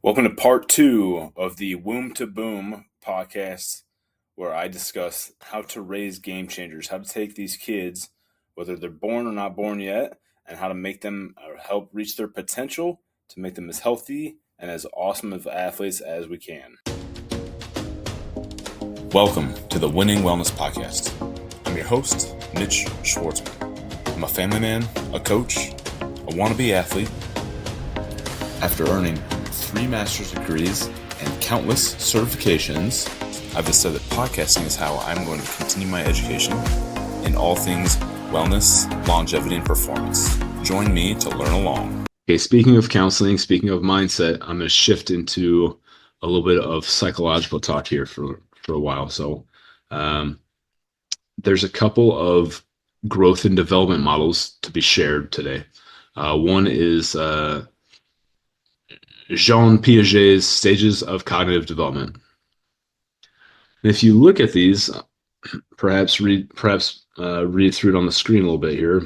Welcome to part two of the Womb to Boom podcast, where I discuss how to raise game changers, how to take these kids, whether they're born or not born yet, and how to make them help reach their potential to make them as healthy and as awesome of athletes as we can. Welcome to the Winning Wellness Podcast. I'm your host, Mitch Schwartzman. I'm a family man, a coach, a wannabe athlete. After earning 3 master's degrees and countless certifications, I've decided that podcasting is how I'm going to continue my education in all things wellness, longevity, and performance. Join me to learn along. Okay, speaking of counseling, speaking of mindset, I'm going to shift into a little bit of psychological talk here for a while. So there's a couple of growth and development models to be shared today. One is Jean Piaget's stages of cognitive development. And if you look at these, perhaps read through it on the screen a little bit here.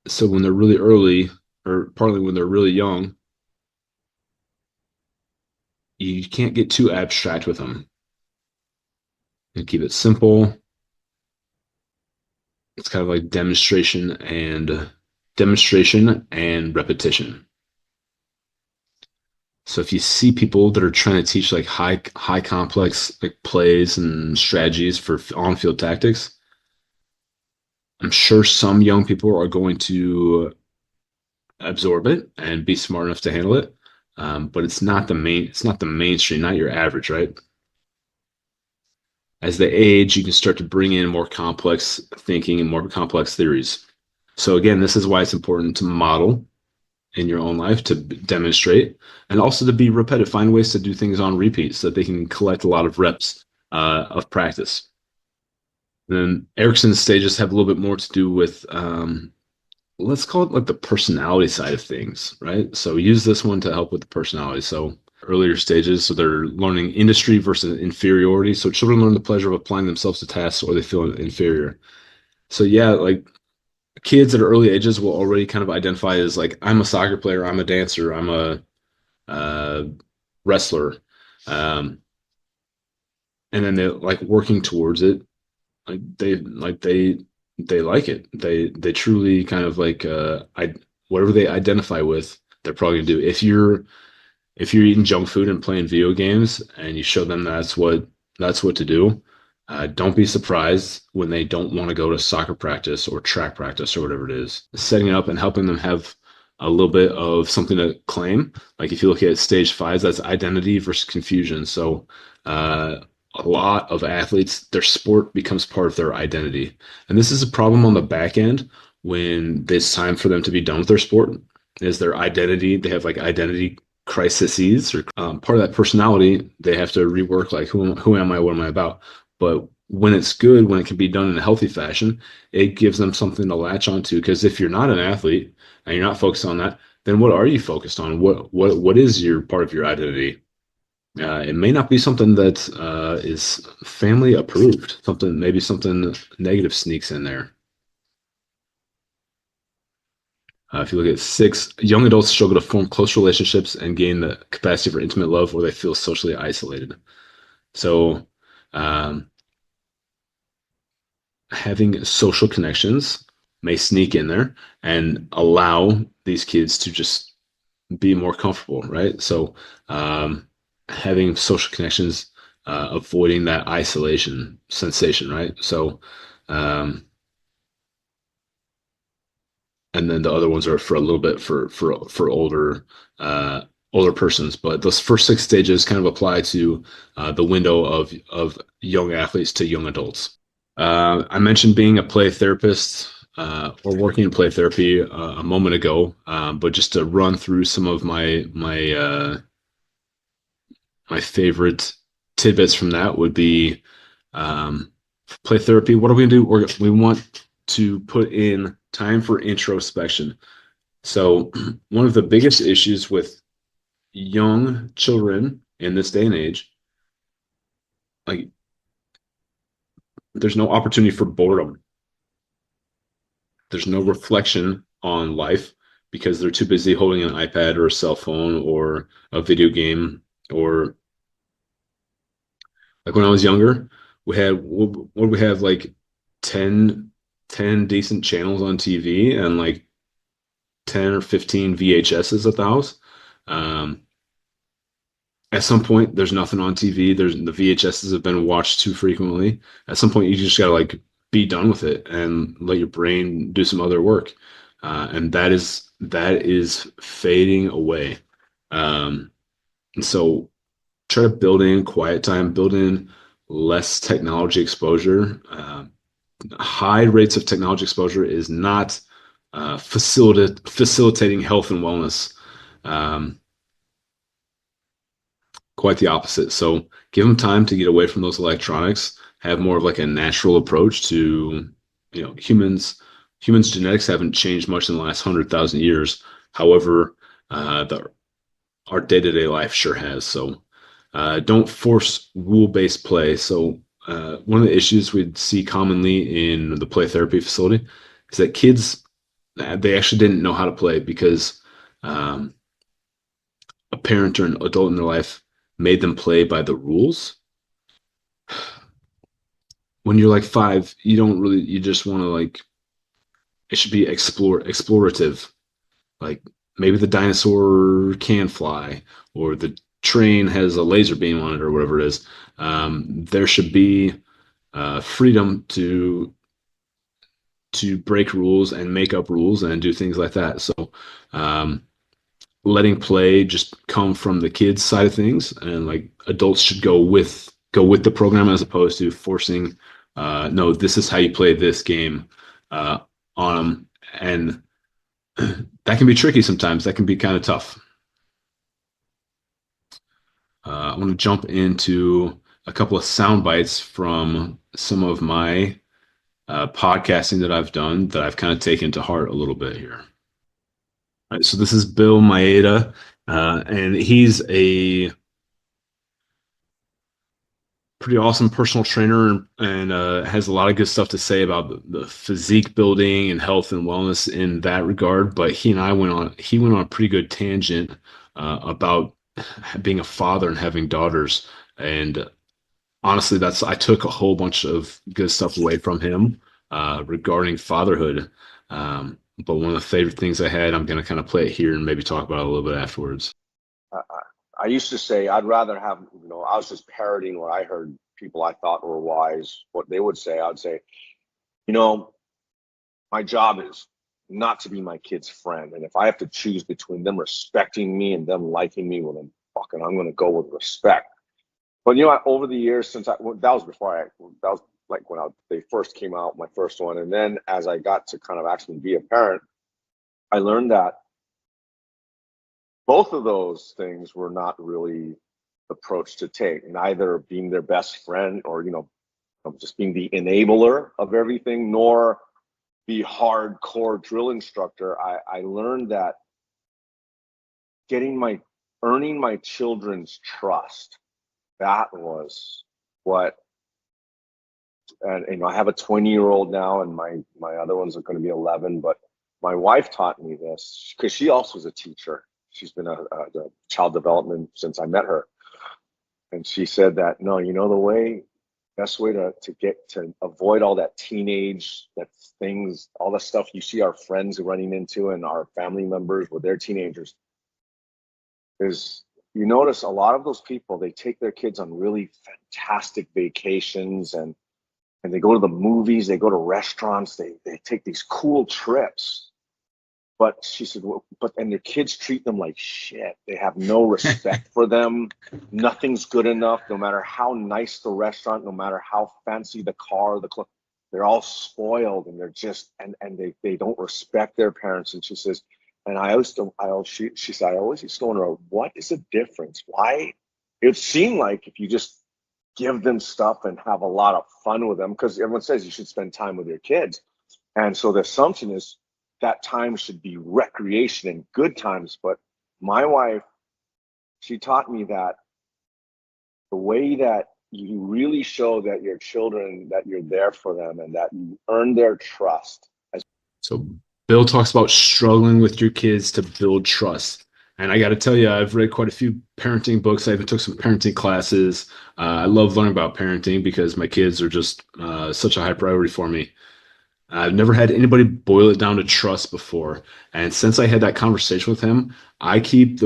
So when they're really early, or partly when they're really young, you can't get too abstract with them. You keep it simple. It's kind of like demonstration and repetition. So if you see people that are trying to teach like high complex like plays and strategies for on-field tactics, I'm sure some young people are going to absorb it and be smart enough to handle it. But it's not the mainstream, not your average, right? As they age, you can start to bring in more complex thinking and more complex theories. So again, this is why it's important to model in your own life, to demonstrate, and also to be repetitive. Find ways to do things on repeat so that they can collect a lot of reps of practice. And then Erickson's stages have a little bit more to do with, let's call it like the personality side of things, right? So use this one to help with the personality. So earlier stages, so they're learning industry versus inferiority. So children learn the pleasure of applying themselves to tasks or they feel inferior. So yeah, like kids at early ages will already kind of identify as like, I'm a soccer player, I'm a dancer, I'm a wrestler. Um, and then they're like working towards it. They like it. They truly kind of like whatever they identify with, they're probably gonna do. If you're eating junk food and playing video games and you show them that's what to do, don't be surprised when they don't want to go to soccer practice or track practice or whatever it is. Setting it up and helping them have a little bit of something to claim. Like if you look at stage 5, that's identity versus confusion. So a lot of athletes, their sport becomes part of their identity. And this is a problem on the back end when it's time for them to be done with their sport, is their identity. They have like identity crises or part of that personality. They have to rework like who am I? What am I about? But when it's good, when it can be done in a healthy fashion, it gives them something to latch onto. Because if you're not an athlete and you're not focused on that, then what are you focused on? What is your part of your identity? It may not be something that is family approved. Maybe something negative sneaks in there. If you look at 6, young adults struggle to form close relationships and gain the capacity for intimate love, or they feel socially isolated. So, um, having social connections may sneak in there and allow these kids to just be more comfortable, right? So, having social connections, avoiding that isolation sensation, right? So, um, and then the other ones are for a little bit for older persons. But those first 6 stages kind of apply to the window of young athletes to young adults. I mentioned being a play therapist or working in play therapy a moment ago, but just to run through some of my favorite tidbits from that would be play therapy. What are we gonna do? We want to put in time for introspection. So one of the biggest issues with young children in this day and age, like there's no opportunity for boredom. There's no reflection on life. because they're too busy holding an iPad or a cell phone or a video game. Or like when I was younger, what did we have, like 10 10 decent channels on TV and like 10 or 15 VHSs at the house. Um, at some point, there's nothing on TV. There's the VHSs have been watched too frequently. At some point, you just gotta like be done with it and let your brain do some other work. And that is fading away. And so try to build in quiet time, build in less technology exposure. High rates of technology exposure is not facilitating health and wellness. Um, Quite the opposite. So give them time to get away from those electronics, have more of like a natural approach to, humans genetics haven't changed much in the last 100,000 years. However, the our day-to-day life sure has. So don't force rule-based play. So one of the issues we'd see commonly in the play therapy facility is that kids, they actually didn't know how to play because um, a parent or an adult in their life made them play by the rules. When you're like 5, you just want to like, it should be explorative. Like maybe the dinosaur can fly, or the train has a laser beam on it, or whatever it is. There should be freedom to break rules and make up rules and do things like that. So um, letting play just come from the kids side of things, and like adults should go with the program as opposed to forcing, no, this is how you play this game uh, on them. And that can be tricky sometimes. That can be kind of tough. I want to jump into a couple of sound bites from some of my podcasting that I've done that I've kind of taken to heart a little bit here. All right, so this is Bill Maeda, and he's a pretty awesome personal trainer, and has a lot of good stuff to say about the physique building and health and wellness in that regard. But he went on a pretty good tangent about being a father and having daughters. And honestly, I took a whole bunch of good stuff away from him regarding fatherhood. But one of the favorite things I had, I'm going to kind of play it here and maybe talk about it a little bit afterwards. I, I used to say I'd rather have, I was just parroting what I heard people I thought were wise, what they would say. I'd say, you know, my job is not to be my kid's friend. And if I have to choose between them respecting me and them liking me, well, then fucking, I'm going to go with respect. But, over the years, that was before that was like when they first came out, my first one. And then as I got to kind of actually be a parent, I learned that both of those things were not really the approach to take. Neither being their best friend or, just being the enabler of everything, nor the hardcore drill instructor. I learned that earning my children's trust, that was what, and I have a 20-year-old now, and my other ones are going to be 11, but my wife taught me this because she also is a teacher. She's been a child development since I met her. And she said that, no, the best way to avoid all that all the stuff you see our friends running into and our family members with their teenagers is, you notice a lot of those people, they take their kids on really fantastic vacations, and they go to the movies, they go to restaurants, they take these cool trips. But she said, and their kids treat them like shit. They have no respect for them. Nothing's good enough, no matter how nice the restaurant, no matter how fancy the car, the clothes. They're all spoiled, and they're just, and they don't respect their parents. And she says, and she said, I always used to wonder, what is the difference? Why? It seemed like if you just give them stuff and have a lot of fun with them, because everyone says you should spend time with your kids. And so the assumption is, that time should be recreation and good times. But my wife, she taught me that the way that you really show that your children, that you're there for them and that you earn their trust. So Bill talks about struggling with your kids to build trust. And I got to tell you, I've read quite a few parenting books. I even took some parenting classes. I love learning about parenting because my kids are just such a high priority for me. I've never had anybody boil it down to trust before. And since I had that conversation with him, I keep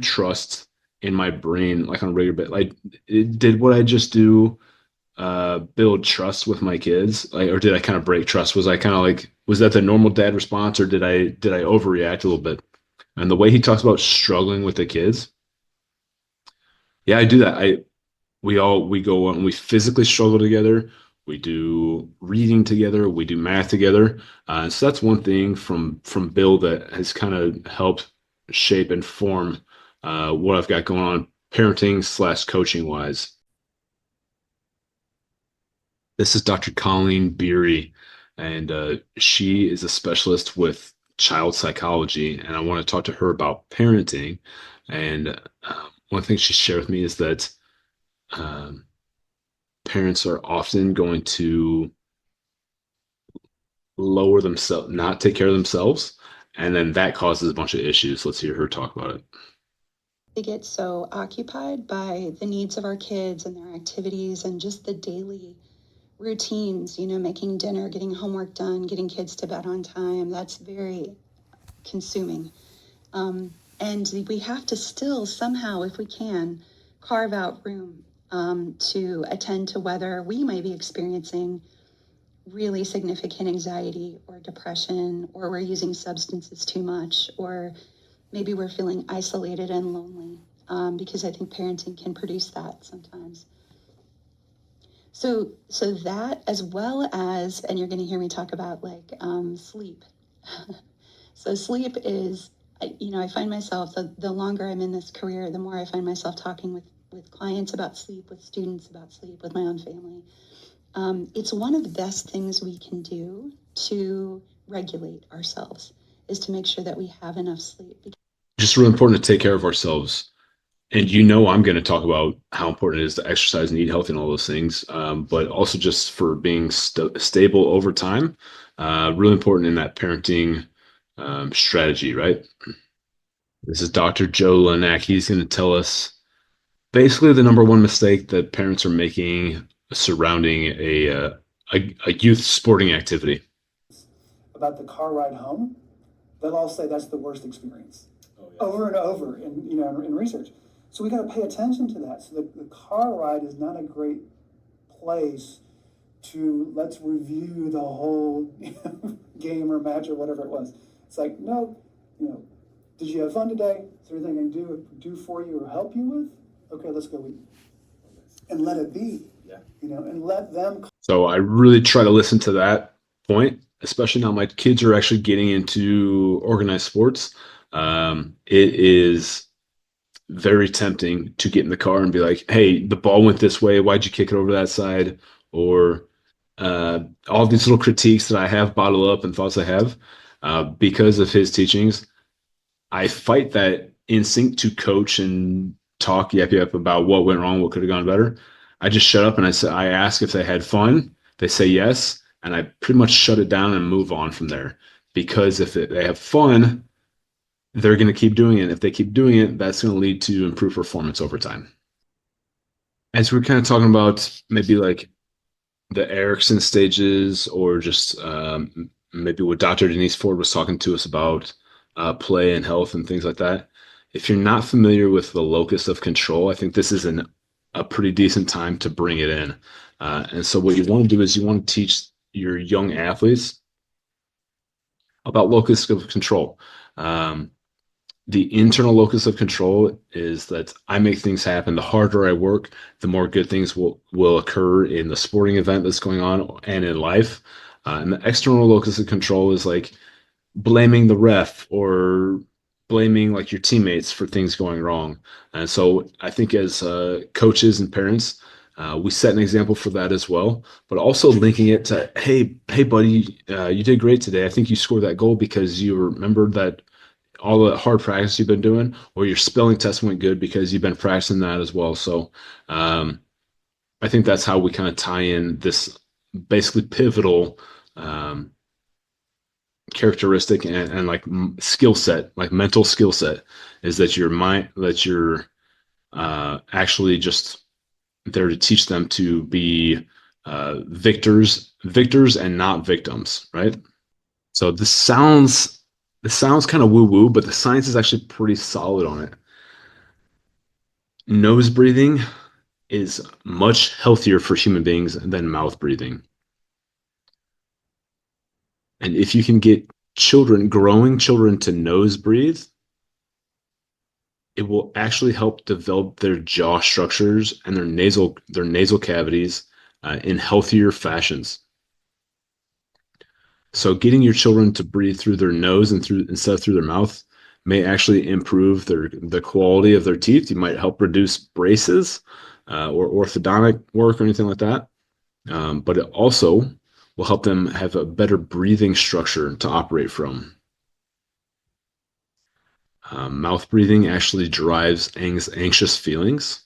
trust in my brain like on a regular bit. Like, did what I just do build trust with my kids? Like, or did I kind of break trust? Was I kind of like, was that the normal dad response, or did I overreact a little bit? And the way he talks about struggling with the kids, yeah, I do that. We go on, we physically struggle together. We do reading together. We do math together. So that's one thing from Bill that has kind of helped shape and form what I've got going on parenting slash coaching wise. This is Dr. Colleen Beery, and she is a specialist with child psychology. And I want to talk to her about parenting. And one thing she shared with me is that um, parents are often going to lower themselves, not take care of themselves, and then that causes a bunch of issues. Let's hear her talk about it. We get so occupied by the needs of our kids and their activities and just the daily routines, making dinner, getting homework done, getting kids to bed on time. That's very consuming. And we have to still somehow, if we can, carve out room to attend to whether we may be experiencing really significant anxiety or depression, or we're using substances too much, or maybe we're feeling isolated and lonely, because I think parenting can produce that sometimes. So that, as well as, and you're going to hear me talk about like sleep. So sleep is, I find myself, the longer I'm in this career, the more I find myself talking with clients about sleep, with students about sleep, with my own family. It's one of the best things we can do to regulate ourselves, is to make sure that we have enough sleep. Just really important to take care of ourselves. And I'm going to talk about how important it is to exercise and eat healthy and all those things, but also just for being stable over time. Really important in that parenting strategy, right? This is Dr. Joe Lanak. He's going to tell us basically the number one mistake that parents are making surrounding a youth sporting activity. About the car ride home, they'll all say that's the worst experience. Oh, yeah. Over and over in research. So we got to pay attention to that. So the car ride is not a great place to let's review the whole game or match or whatever it was. It's like, no, did you have fun today? Is there anything I can do for you or help you with? Okay, let's go eat. And let it be. Yeah. And let them. So I really try to listen to that point, especially now my kids are actually getting into organized sports. It is very tempting to get in the car and be like, hey, the ball went this way. Why'd you kick it over that side? Or all these little critiques that I have bottled up and thoughts I have because of his teachings. I fight that instinct to coach and talk yap about what went wrong, what could have gone better. I just shut up and I ask if they had fun. They say yes, and I pretty much shut it down and move on from there. Because if they have fun, they're going to keep doing it. If they keep doing it, that's going to lead to improved performance over time. As we're kind of talking about maybe like the Erickson stages, or just maybe what Dr. Denise Ford was talking to us about play and health and things like that. If you're not familiar with the locus of control, I think this is a pretty decent time to bring it in. And so what you want to do is you want to teach your young athletes about locus of control. The internal locus of control is that I make things happen. The harder I work, the more good things will occur in the sporting event that's going on and in life. And the external locus of control is like blaming the ref or blaming like your teammates for things going wrong. And so I think as coaches and parents, we set an example for that as well, but also linking it to, hey, buddy, you did great today. I think you scored that goal because you remembered that all the hard practice you've been doing, or your spelling test went good because you've been practicing that as well. So I think that's how we kind of tie in this basically pivotal characteristic and like skill set, like mental skill set, is that your mind, that you're actually just there to teach them to be victors and not victims, right? So this sounds kind of woo woo, but the science is actually pretty solid on it. Nose breathing is much healthier for human beings than mouth breathing. And if you can get growing children to nose breathe, it will actually help develop their jaw structures and their nasal cavities in healthier fashions. So getting your children to breathe through their nose and through instead of through their mouth may actually improve the quality of their teeth. You might help reduce braces or orthodontic work or anything like that. But it also will help them have a better breathing structure to operate from. Mouth breathing actually drives anxious feelings,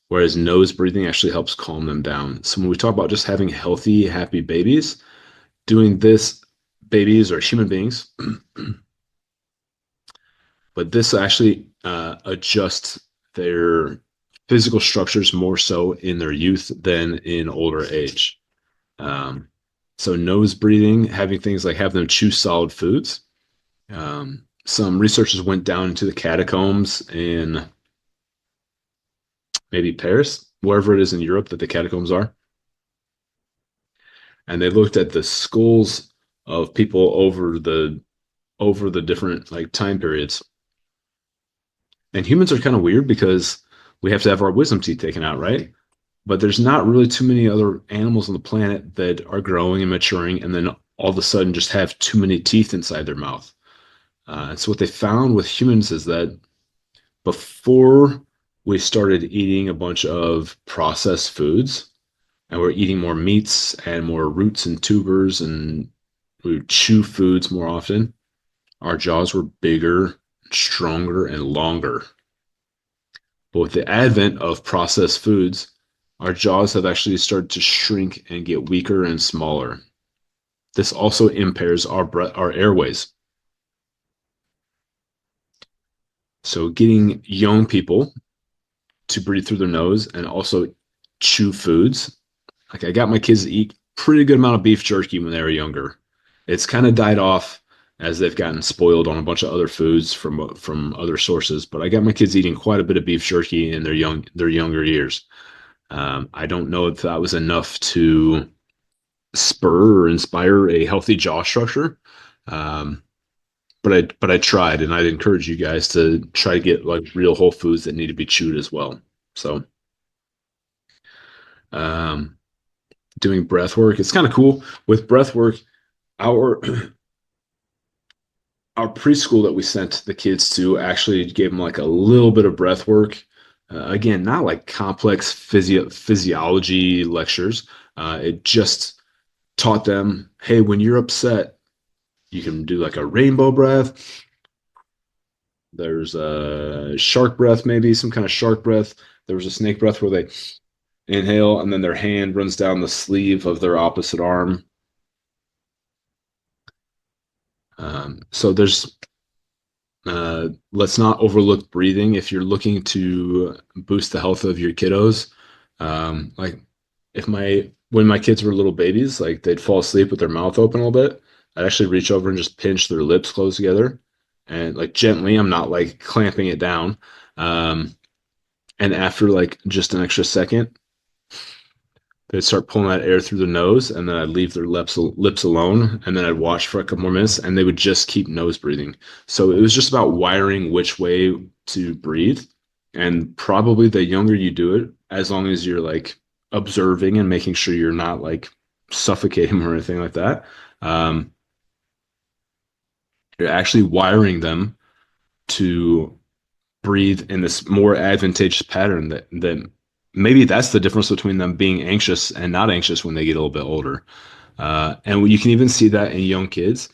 whereas nose breathing actually helps calm them down. So when we talk about just having healthy, happy babies, doing this, babies are human beings, but this actually adjusts their physical structures more so in their youth than in older age. Um, so nose breathing, having things like have them chew solid foods. Some researchers went down into the catacombs in maybe Paris, wherever it is in Europe that the catacombs are, and they looked at the skulls of people over the different like time periods. And humans are kind of weird because we have to have our wisdom teeth taken out, right? But there's not really too many other animals on the planet that are growing and maturing and then all of a sudden just have too many teeth inside their mouth. And so what they found with humans is that before we started eating a bunch of processed foods and we're eating more meats and more roots and tubers and we chew foods more often, our jaws were bigger, stronger, and longer. But with the advent of processed foods, our jaws have actually started to shrink and get weaker and smaller. This also impairs our airways. So getting young people to breathe through their nose and also chew foods. Like I got my kids to eat pretty good amount of beef jerky when they were younger. It's kind of died off as they've gotten spoiled on a bunch of other foods from other sources. But I got my kids eating quite a bit of beef jerky in their younger years. I don't know if that was enough to spur or inspire a healthy jaw structure. But I tried, and I'd encourage you guys to try to get like real whole foods that need to be chewed as well. So, um, doing breath work, it's kind of cool. With breath work, our our preschool that we sent the kids to actually gave them like a little bit of breath work. Again, not like complex physiology lectures. It just taught them, hey, when you're upset, you can do like a rainbow breath. There's a shark breath, maybe some kind of shark breath. There was a snake breath where they inhale and then their hand runs down the sleeve of their opposite arm. So let's not overlook breathing if you're looking to boost the health of your kiddos. Like when my kids were little babies, like they'd fall asleep with their mouth open a little bit. I'd actually reach over and just pinch their lips close together and like gently, I'm not like clamping it down. And after like just an extra second, they'd start pulling that air through the nose, and then I'd leave their lips alone, and then I'd watch for a couple more minutes, and they would just keep nose breathing. So it was just about wiring which way to breathe, and probably the younger you do it, as long as you're like observing and making sure you're not like suffocating or anything like that, you're actually wiring them to breathe in this more advantageous pattern that maybe that's the difference between them being anxious and not anxious when they get a little bit older. And you can even see that in young kids.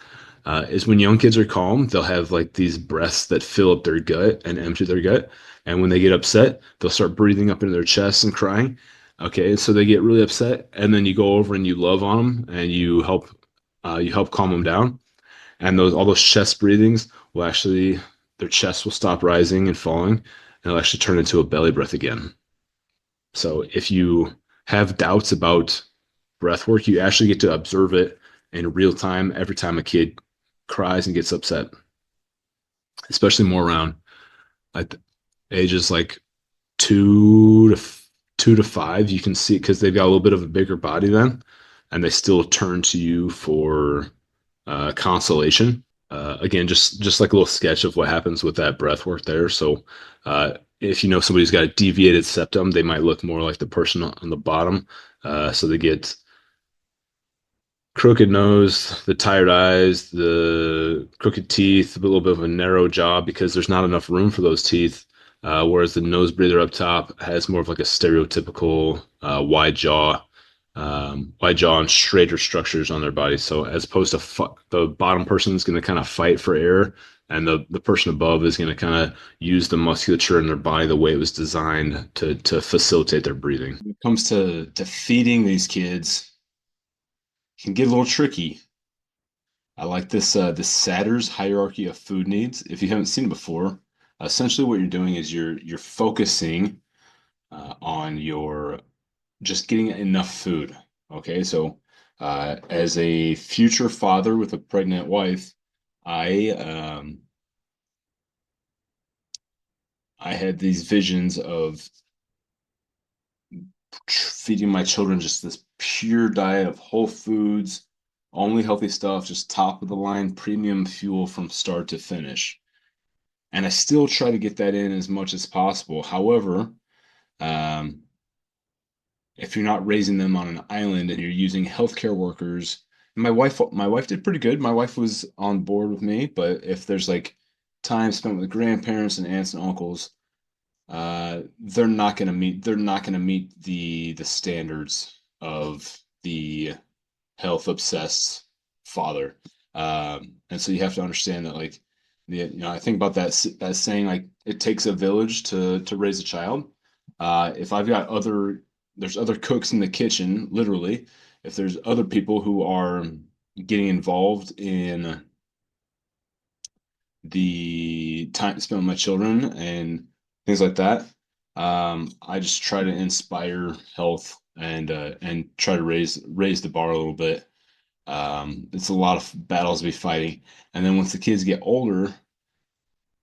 Is when young kids are calm, they'll have like these breaths that fill up their gut and empty their gut. And when they get upset, they'll start breathing up into their chest and crying. Okay, so they get really upset, and then you go over and you love on them and you help calm them down. And those all those chest breathings will actually their chest will stop rising and falling, and it'll actually turn into a belly breath again. So if you have doubts about breath work, you actually get to observe it in real time every time a kid cries and gets upset, especially more around like ages like 2 to 5. You can see because they've got a little bit of a bigger body then, and they still turn to you for consolation. Again, just like a little sketch of what happens with that breath work there. So, if you know somebody's got a deviated septum, they might look more like the person on the bottom. So they get crooked nose, the tired eyes, the crooked teeth, a little bit of a narrow jaw because there's not enough room for those teeth. Whereas the nose breather up top has more of like a stereotypical wide jaw and straighter structures on their body. So as opposed to the bottom person is going to kind of fight for air, and the person above is going to kind of use the musculature in their body the way it was designed to facilitate their breathing. When it comes to feeding these kids, it can get a little tricky. I like this Satter's hierarchy of food needs. If you haven't seen it before, essentially what you're doing is you're focusing on your just getting enough food. Okay, so as a future father with a pregnant wife, I I had these visions of feeding my children just this pure diet of whole foods, only healthy stuff, just top of the line premium fuel from start to finish. And I still try to get that in as much as possible. However, um, if you're not raising them on an island and you're using healthcare workers, and my wife did pretty good. My wife was on board with me, but if there's like time spent with grandparents and aunts and uncles, they're not gonna meet the standards of the health obsessed father. And so you have to understand that like I think about that saying like it takes a village to raise a child. If I've got there's other cooks in the kitchen, literally. If there's other people who are getting involved in the time spent with my children and things like that, I just try to inspire health and try to raise the bar a little bit. It's a lot of battles to be fighting. And then once the kids get older,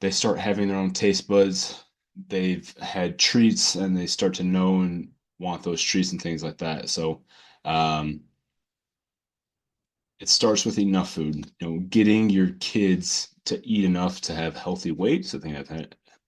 they start having their own taste buds. They've had treats and they start to know and want those treats and things like that. So um, it starts with enough food, getting your kids to eat enough to have healthy weight so they have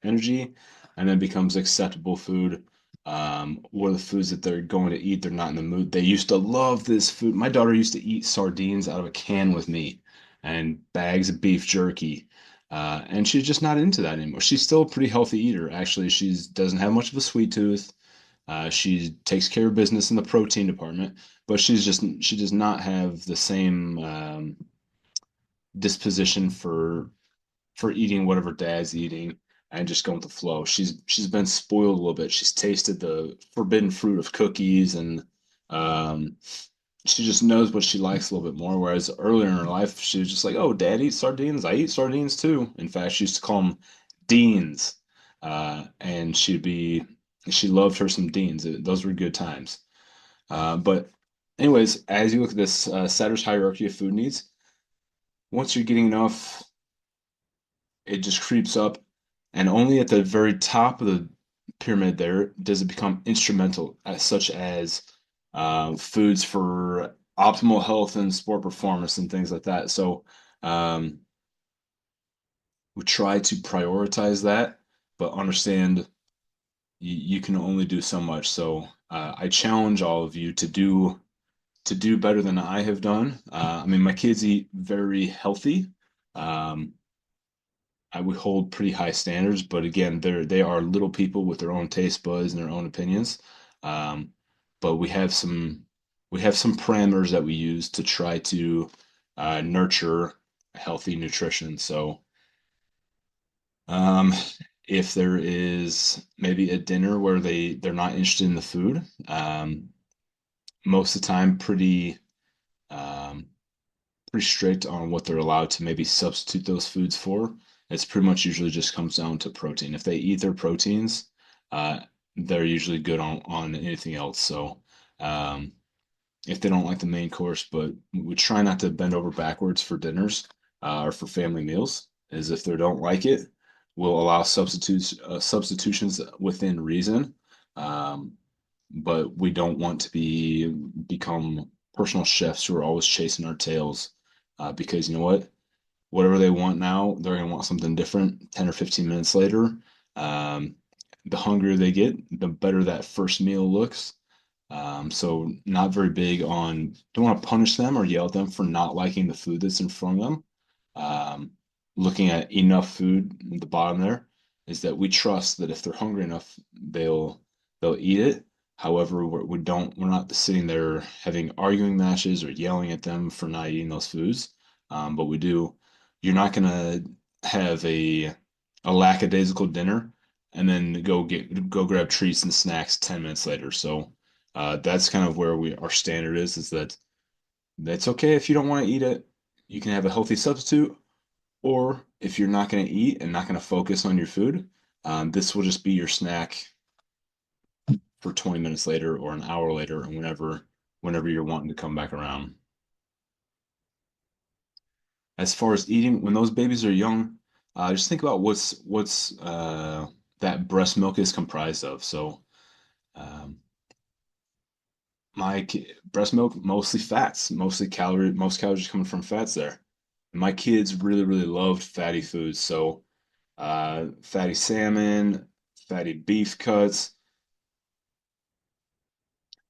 energy, and then becomes acceptable food. What are the foods that they're going to eat? They're not in the mood. They used to love this food. My daughter used to eat sardines out of a can with me and bags of beef jerky. And she's just not into that anymore. She's still a pretty healthy eater. Actually, she doesn't have much of a sweet tooth. She takes care of business in the protein department, but she does not have the same disposition for eating whatever dad's eating and just going with the flow. She's been spoiled a little bit. She's tasted the forbidden fruit of cookies and um, she just knows what she likes a little bit more. Whereas earlier in her life, she was just like, "Oh, Dad eats sardines. I eat sardines too." In fact, she used to call them Deans, and she loved her some Deans. Those were good times. But anyways, as you look at this Satter's hierarchy of food needs, once you're getting enough, it just creeps up, and only at the very top of the pyramid there does it become instrumental, such as foods for optimal health and sport performance and things like that. So um, we try to prioritize that, but understand you can only do so much. So I challenge all of you to do better than I have done. I mean, my kids eat very healthy. Um, I would hold pretty high standards, but again, they are little people with their own taste buds and their own opinions. Um, but we have some parameters that we use to try to nurture healthy nutrition. So um, if there is maybe a dinner where they're not interested in the food, most of the time pretty um, pretty strict on what they're allowed to maybe substitute those foods for. It's pretty much usually just comes down to protein. If they eat their proteins, uh, they're usually good on anything else. So um, if they don't like the main course, but we try not to bend over backwards for dinners or for family meals. Is if they don't like it, we'll allow substitutions within reason. Um, but we don't want to become personal chefs who are always chasing our tails, because you know what? Whatever they want now, they're gonna want something different 10 or 15 minutes later. Um, the hungrier they get, the better that first meal looks. So not very big on, don't want to punish them or yell at them for not liking the food that's in front of them. Um, Looking at enough food at the bottom there is that we trust that if they're hungry enough, they'll eat it. However, we're not sitting there having arguing matches or yelling at them for not eating those foods. But we do. You're not gonna have a lackadaisical dinner and then go grab treats and snacks 10 minutes later. So that's kind of where our standard is that that's okay if you don't want to eat it. You can have a healthy substitute, or if you're not going to eat and not going to focus on your food, this will just be your snack for 20 minutes later or an hour later, and whenever you're wanting to come back around. As far as eating, when those babies are young, just think about what's that breast milk is comprised of. So um, breast milk, mostly fats, most calories coming from fats there. And my kids really, really loved fatty foods. So fatty salmon, fatty beef cuts,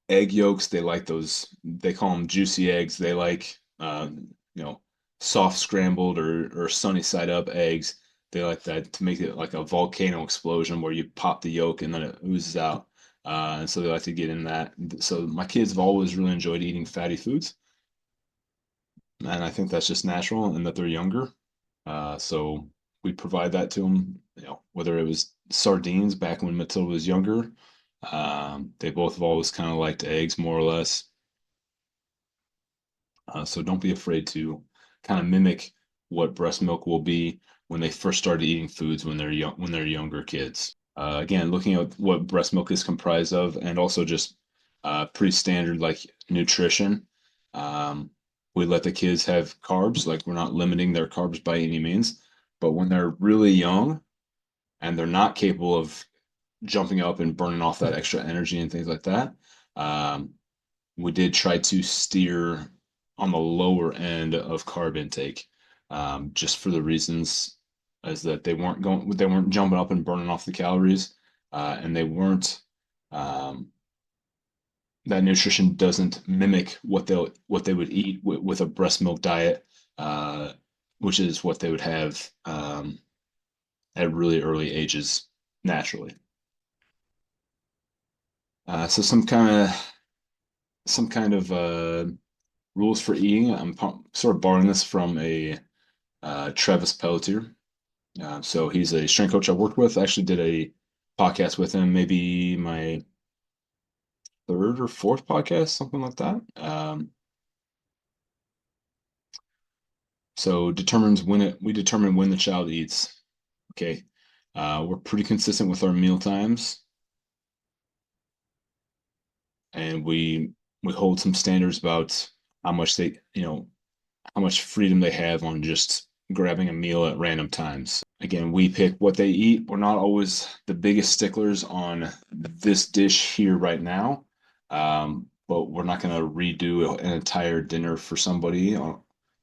egg yolks. They like those. They call them juicy eggs. They like, you know, soft scrambled or sunny side up eggs. They like that to make it like a volcano explosion where you pop the yolk and then it oozes out. And so they like to get in that. So my kids have always really enjoyed eating fatty foods, and I think that's just natural and that they're younger. So we provide that to them, whether it was sardines back when Matilda was younger. They both have always kind of liked eggs more or less. So don't be afraid to kind of mimic what breast milk will be when they first started eating foods when they're younger kids. Again, looking at what breast milk is comprised of, and also just pretty standard like nutrition. Um, we let the kids have carbs, like we're not limiting their carbs by any means. But when they're really young and they're not capable of jumping up and burning off that extra energy and things like that, um, we did try to steer on the lower end of carb intake, just for the reasons as that they weren't jumping up and burning off the calories, and they weren't. That nutrition doesn't mimic what they would eat with a breast milk diet, uh, which is what they would have at really early ages naturally. So some kind of rules for eating. I'm sort of borrowing this from a Travis Pelletier. So he's a strength coach I worked with. I actually did a podcast with him, maybe my third or fourth podcast, something like that. So we determine when the child eats. Okay. We're pretty consistent with our meal times, and we hold some standards about how much how much freedom they have on just grabbing a meal at random times. Again, we pick what they eat. We're not always the biggest sticklers on this dish here right now, but we're not going to redo an entire dinner for somebody,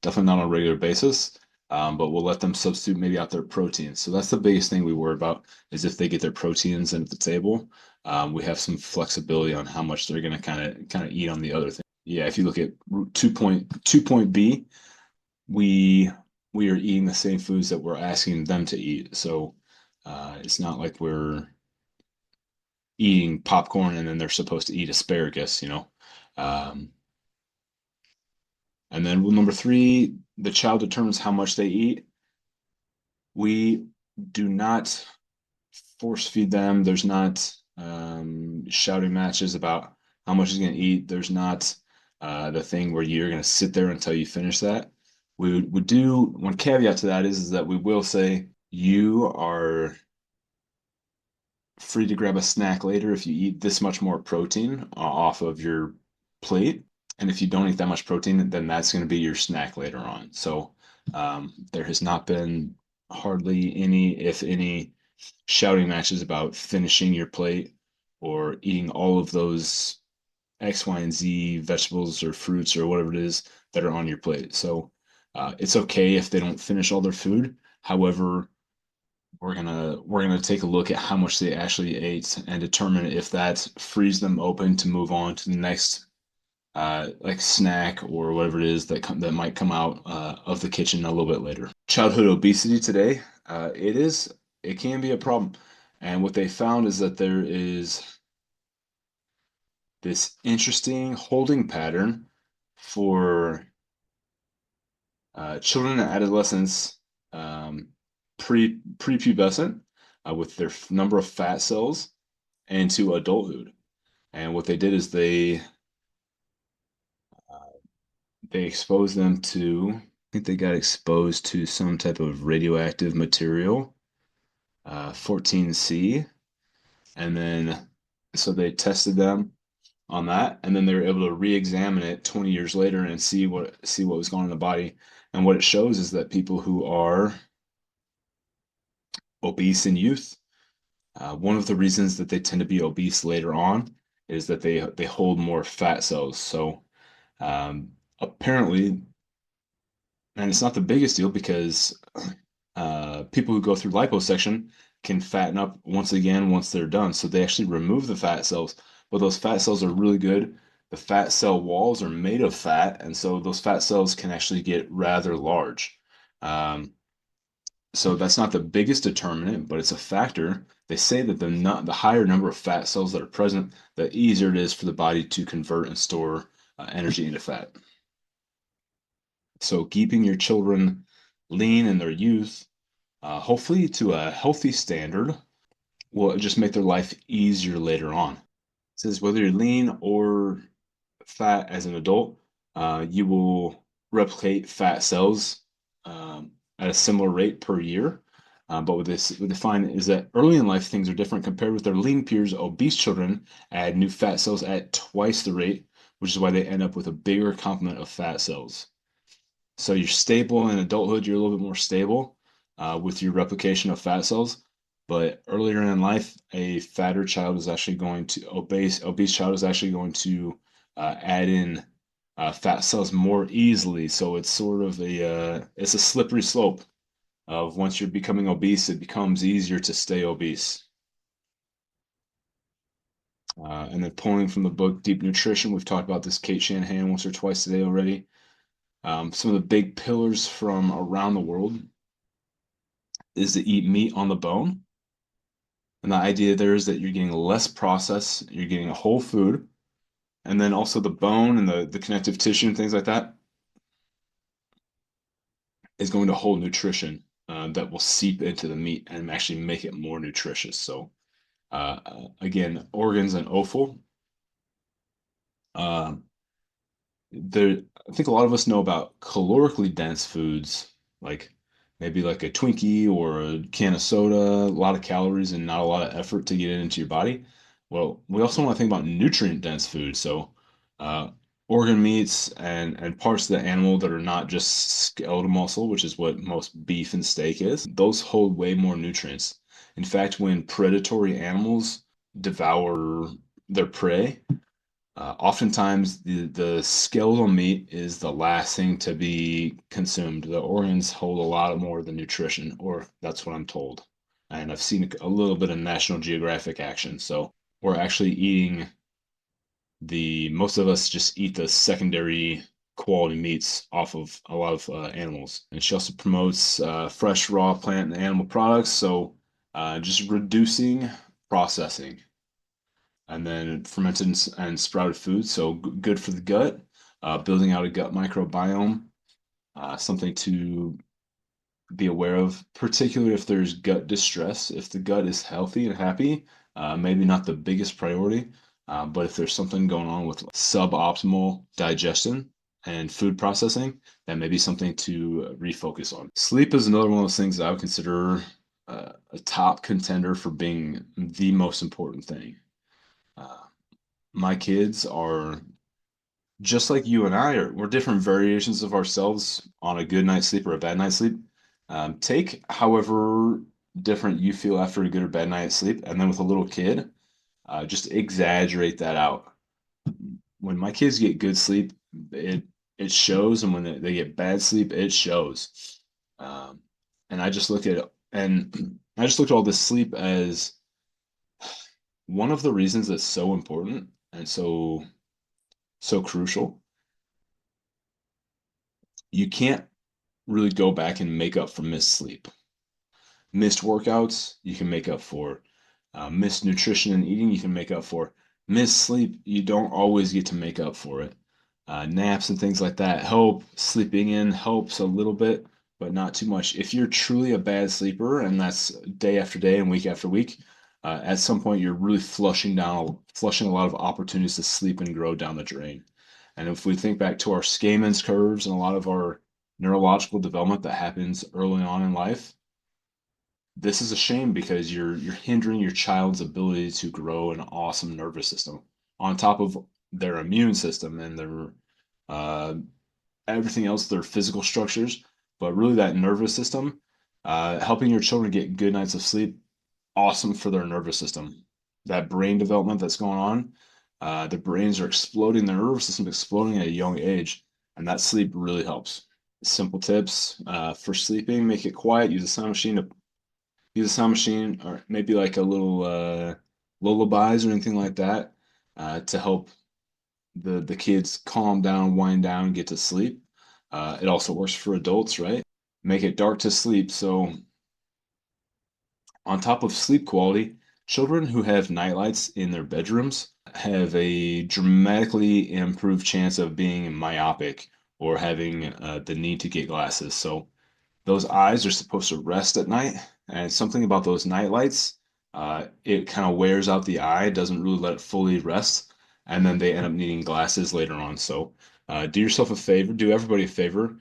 definitely not on a regular basis. But we'll let them substitute maybe out their proteins. So that's the biggest thing we worry about is if they get their proteins in at the table, we have some flexibility on how much they're going to kind of eat on the other thing. Yeah, if you look at 2.2.B, we we are eating the same foods that we're asking them to eat. So it's not like we're eating popcorn and then they're supposed to eat asparagus. Um, and then rule number three, the child determines how much they eat. We do not force feed them. There's not shouting matches about how much he's going to eat. There's not the thing where you're going to sit there until you finish that. We would do one caveat to that is that we will say you are free to grab a snack later if you eat this much more protein off of your plate. And if you don't eat that much protein, then that's going to be your snack later on. So there has not been hardly any, if any, shouting matches about finishing your plate or eating all of those X, Y, and Z vegetables or fruits or whatever it is that are on your plate. So it's okay if they don't finish all their food. However, we're gonna take a look at how much they actually ate and determine if that frees them open to move on to the next like snack or whatever it is that might come out of the kitchen a little bit later. Childhood obesity today, it can be a problem, and what they found is that there is this interesting holding pattern for children and adolescents prepubescent with their number of fat cells into adulthood. And what they did is they exposed them to, I think they got exposed to some type of radioactive material, 14C, and then so they tested them on that, and then they were able to re-examine it 20 years later and see what was going on in the body. And what it shows is that people who are obese in youth, one of the reasons that they tend to be obese later on is that they hold more fat cells. So apparently, and it's not the biggest deal because people who go through liposuction can fatten up once again once they're done. So they actually remove the fat cells, but those fat cells are really good. The fat cell walls are made of fat, and so those fat cells can actually get rather large. So that's not the biggest determinant, but it's a factor. They say that the higher number of fat cells that are present, the easier it is for the body to convert and store energy into fat. So keeping your children lean in their youth, hopefully to a healthy standard, will just make their life easier later on. It says whether you're lean or fat as an adult, you will replicate fat cells at a similar rate per year. But what they find is that early in life, things are different compared with their lean peers. Obese children add new fat cells at twice the rate, which is why they end up with a bigger complement of fat cells. So you're stable in adulthood, you're a little bit more stable with your replication of fat cells. But earlier in life, a fatter child is actually going to obese child is actually going to add in fat cells more easily. So it's sort of it's a slippery slope of once you're becoming obese, it becomes easier to stay obese. And then pulling from the book Deep Nutrition, we've talked about this Kate Shanahan once or twice today already. Some of the big pillars from around the world is to eat meat on the bone. And the idea there is that you're getting less processed, you're getting a whole food, and then also the bone and the connective tissue and things like that is going to hold nutrition that will seep into the meat and actually make it more nutritious. So again, organs and offal. Uh, I think a lot of us know about calorically dense foods, like maybe like a Twinkie or a can of soda, a lot of calories and not a lot of effort to get it into your body. Well, we also want to think about nutrient dense foods. So, uh, organ meats and parts of the animal that are not just skeletal muscle, which is what most beef and steak is, those hold way more nutrients. In fact, when predatory animals devour their prey, oftentimes, the skeletal meat is the last thing to be consumed. The organs hold a lot more of the nutrition, or that's what I'm told. And I've seen a little bit of National Geographic action. So we're actually eating most of us just eat the secondary quality meats off of a lot of animals. And she also promotes fresh, raw plant and animal products. So just reducing processing and then fermented and sprouted foods. So good for the gut, building out a gut microbiome, something to be aware of, particularly if there's gut distress. If the gut is healthy and happy, maybe not the biggest priority, but if there's something going on with suboptimal digestion and food processing, that may be something to refocus on. Sleep is another one of those things that I would consider a top contender for being the most important thing. Uh, my kids are just like you and I are. We're different variations of ourselves on a good night's sleep or a bad night's sleep. Take however different you feel after a good or bad night's sleep, and then with a little kid, just exaggerate that out. When my kids get good sleep, it it shows, and when they get bad sleep, it shows. Um, and I just looked at all this sleep as one of the reasons that's so important and so crucial. You can't really go back and make up for missed sleep. Missed workouts, you can make up for. Missed nutrition and eating, you can make up for. Missed sleep, you don't always get to make up for it. Naps and things like that help. Sleeping in helps a little bit, but not too much. If you're truly a bad sleeper, and that's day after day and week after week, at some point you're really flushing a lot of opportunities to sleep and grow down the drain. And if we think back to our Schamen's curves and a lot of our neurological development that happens early on in life, this is a shame because you're hindering your child's ability to grow an awesome nervous system on top of their immune system and their uh, everything else, their physical structures, but really that nervous system, helping your children get good nights of sleep, awesome for their nervous system. That brain development that's going on, the brains are exploding, their nervous system exploding at a young age, and that sleep really helps. Simple tips for sleeping: make it quiet, use a sound machine, or maybe like a little lullabies or anything like that to help the kids calm down, wind down, get to sleep. It also works for adults, right? Make it dark to sleep. So on top of sleep quality, children who have nightlights in their bedrooms have a dramatically improved chance of being myopic or having the need to get glasses. So those eyes are supposed to rest at night, and something about those night lights, it kind of wears out the eye, doesn't really let it fully rest, and then they end up needing glasses later on. So, do yourself a favor, do everybody a favor,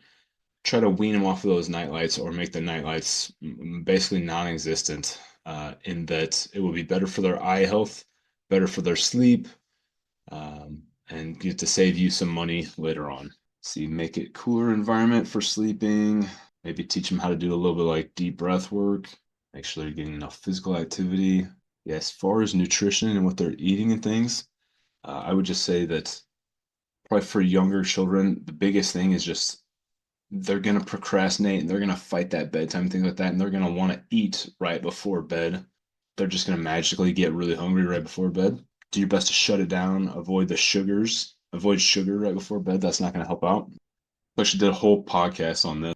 try to wean them off of those night lights or make the night lights basically non-existent. In that it will be better for their eye health, better for their sleep, and get to save you some money later on. See, make it cooler environment for sleeping. Maybe teach them how to do a little bit like deep breath work. Make sure they're getting enough physical activity. Yeah, as far as nutrition and what they're eating and things, I would just say that probably for younger children, the biggest thing is just they're gonna procrastinate and they're gonna fight that bedtime, things like that, and they're gonna want to eat right before bed. They're just gonna magically get really hungry right before bed. Do your best to shut it down, avoid the sugars, avoid sugar right before bed. That's not gonna help out. I actually did a whole podcast on this.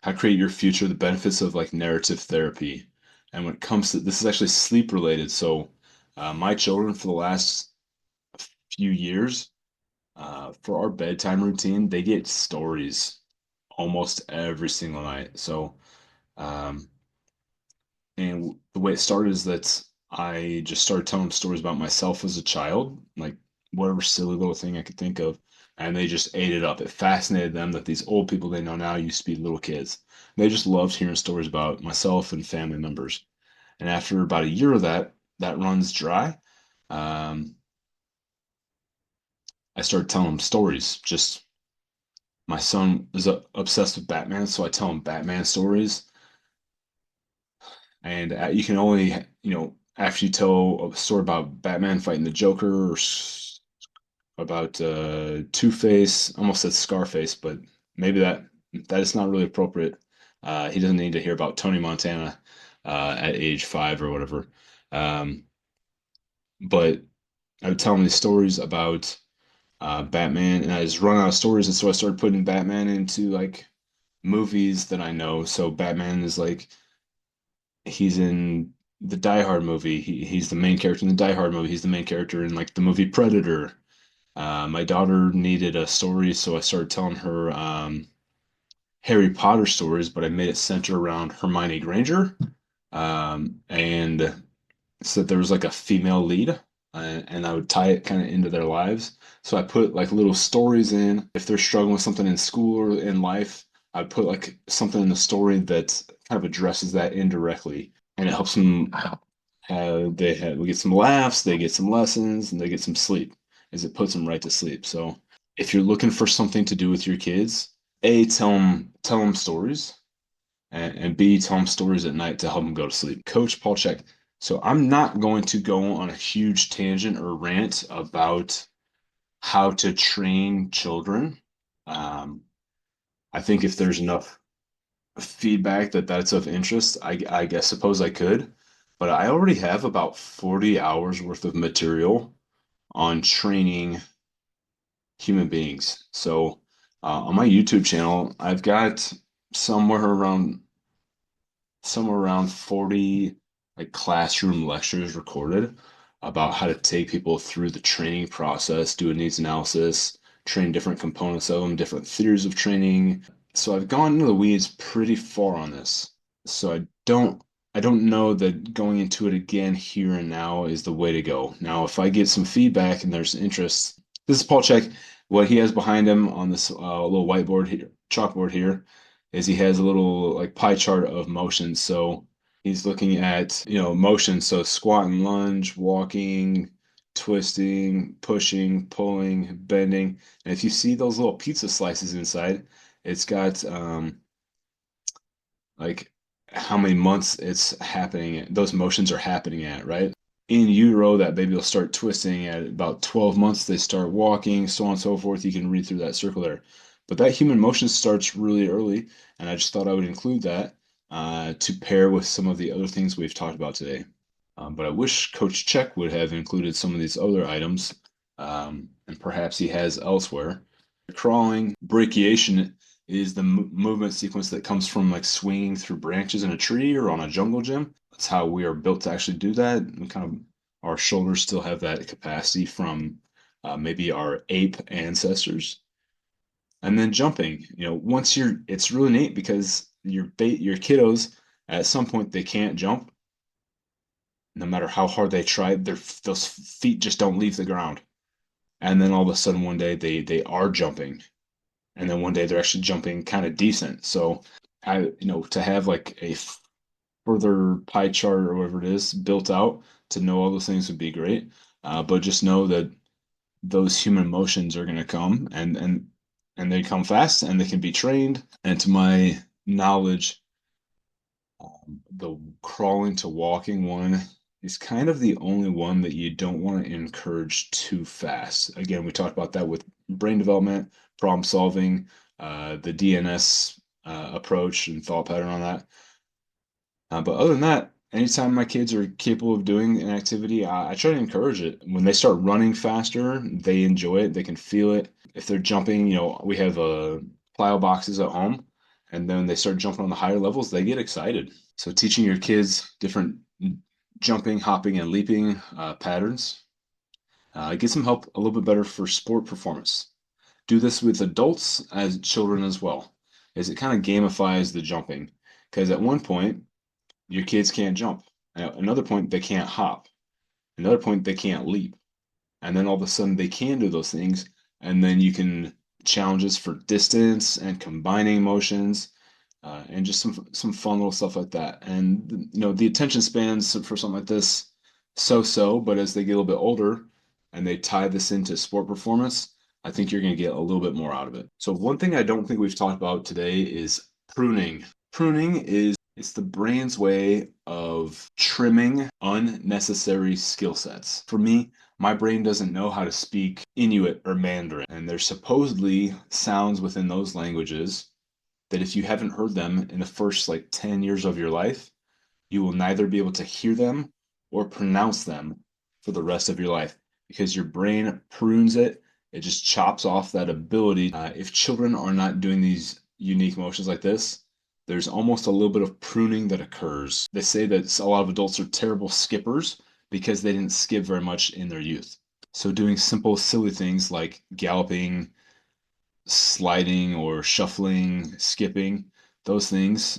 How to create your future, the benefits of like narrative therapy. And when it comes to this is actually sleep related. So my children for the last few years, for our bedtime routine, they get stories almost every single night. So um, and the way it started is that I just started telling stories about myself as a child, like whatever silly little thing I could think of, and they just ate it up. It fascinated them that these old people they know now used to be little kids. They just loved hearing stories about myself and family members. And after about a year of that, that runs dry. Um, I started telling them stories. Just my son is obsessed with Batman, so I tell him Batman stories. And you can only, after you tell a story about Batman fighting the Joker or about Two-Face, almost said Scarface, but maybe that is not really appropriate. He doesn't need to hear about Tony Montana at age 5 or whatever. Um, but I would tell him these stories about Batman, and I just run out of stories, and so I started putting Batman into like movies that I know. So Batman is like he's in the Die Hard movie. He's the main character in the Die Hard movie. He's the main character in like the movie Predator. My daughter needed a story, so I started telling her Harry Potter stories, but I made it center around Hermione Granger, and so there was like a female lead. and I would tie it kind of into their lives. So I put like little stories in. If they're struggling with something in school or in life, I'd put like something in the story that kind of addresses that indirectly, and it helps them. We get some laughs, they get some lessons, and they get some sleep, as it puts them right to sleep. So if you're looking for something to do with your kids, A, tell them stories, and B, tell them stories at night to help them go to sleep. Coach Paul Check. So I'm not going to go on a huge tangent or rant about how to train children. Um, I think if there's enough feedback that that's of interest, I guess suppose I could. But I already have about 40 hours worth of material on training human beings. So on my YouTube channel, I've got somewhere around somewhere around 40 like classroom lectures recorded about how to take people through the training process, do a needs analysis, train different components of them, different theories of training. So I've gone into the weeds pretty far on this. So I don't know that going into it again here and now is the way to go. Now, if I get some feedback and there's interest, this is Paul Check. What he has behind him on this little whiteboard here, chalkboard here, is he has a little like pie chart of motion. So he's looking at, motion. So squat and lunge, walking, twisting, pushing, pulling, bending. And if you see those little pizza slices inside, it's got like how many months it's happening, those motions are happening at, right? In utero, that baby will start twisting at about 12 months. They start walking, so on and so forth. You can read through that circle there. But that human motion starts really early, and I just thought I would include that to pair with some of the other things we've talked about today. But I wish Coach Check would have included some of these other items, and perhaps he has elsewhere. Crawling, brachiation is the movement sequence that comes from like swinging through branches in a tree or on a jungle gym. That's how we are built to actually do that. We kind of, our shoulders still have that capacity from maybe our ape ancestors. And then jumping, it's really neat because your kiddos at some point they can't jump, no matter how hard they try. Those feet just don't leave the ground. And then all of a sudden one day they are jumping, and then one day they're actually jumping kind of decent. So to have like a further pie chart or whatever it is built out to know all those things would be great. But just know that those human emotions are going to come, and they come fast, and they can be trained. And to my knowledge, the crawling to walking one is kind of the only one that you don't want to encourage too fast. Again, we talked about that with brain development, problem solving, the DNS approach and thought pattern on that. But other than that, anytime my kids are capable of doing an activity, I try to encourage it. When they start running faster, they enjoy it, they can feel it. If they're jumping, we have plyo boxes at home, and then they start jumping on the higher levels, they get excited. So teaching your kids different jumping, hopping, and leaping patterns gets them help a little bit better for sport performance. Do this with adults as children as well, as it kind of gamifies the jumping. Because at one point, your kids can't jump. At another point, they can't hop. Another point, they can't leap. And then all of a sudden, they can do those things. And then you can challenges for distance and combining motions, and just some fun little stuff like that. And the attention spans for something like this, so. But as they get a little bit older, and they tie this into sport performance, I think you're going to get a little bit more out of it. So one thing I don't think we've talked about today is pruning. Pruning is it's the brain's way of trimming unnecessary skill sets. For me, my brain doesn't know how to speak Inuit or Mandarin, and there's supposedly sounds within those languages that if you haven't heard them in the first like 10 years of your life, you will neither be able to hear them or pronounce them for the rest of your life because your brain prunes it. It just chops off that ability. If children are not doing these unique motions like this, there's almost a little bit of pruning that occurs. They say that a lot of adults are terrible skippers because they didn't skip very much in their youth. So doing simple, silly things like galloping, sliding, or shuffling, skipping, those things